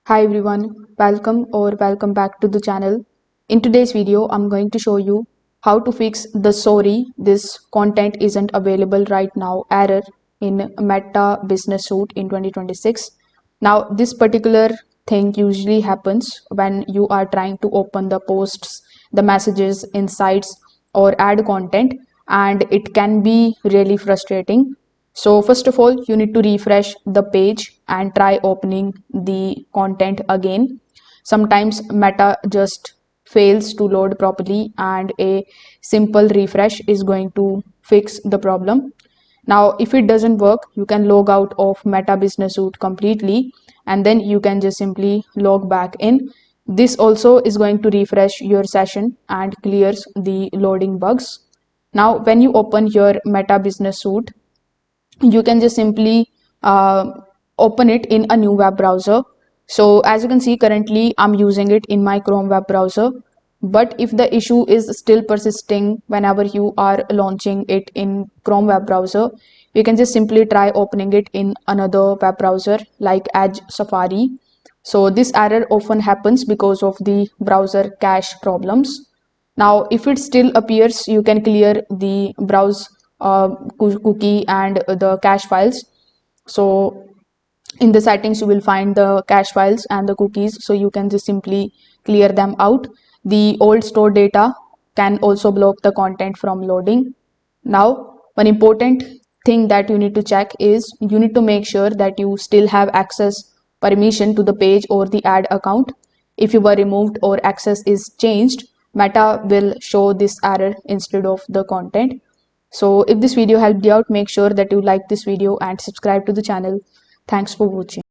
Hi everyone, welcome back to the channel. In today's video, I'm going to show you how to fix the sorry this content isn't available right now error in Meta Business Suite in 2026. Now, this particular thing usually happens when you are trying to open the posts, the messages, insights, or add content, and it can be really frustrating. So first of all, you need to refresh the page and try opening the content again. Sometimes Meta just fails to load properly, and a simple refresh is going to fix the problem. Now, if it doesn't work, you can log out of Meta Business Suite completely, and then you can just simply log back in. This also is going to refresh your session and clears the loading bugs. Now, when you open your Meta Business Suite, you can just simply open it in a new web browser. So as you can see, currently I'm using it in my Chrome web browser, but if the issue is still persisting whenever you are launching it in Chrome web browser, you can just simply try opening it in another web browser like Edge Safari. So this error often happens because of the browser cache problems. Now, if it still appears, you can clear the browse cookie and the cache files. So in the settings, you will find the cache files and the cookies. So you can just simply clear them out. The old store data can also block the content from loading. Now, one important thing that you need to check is you need to make sure that you still have access permission to the page or the ad account. If you were removed or access is changed, Meta will show this error instead of the content. So if this video helped you out, make sure that you like this video and subscribe to the channel. Thanks for watching.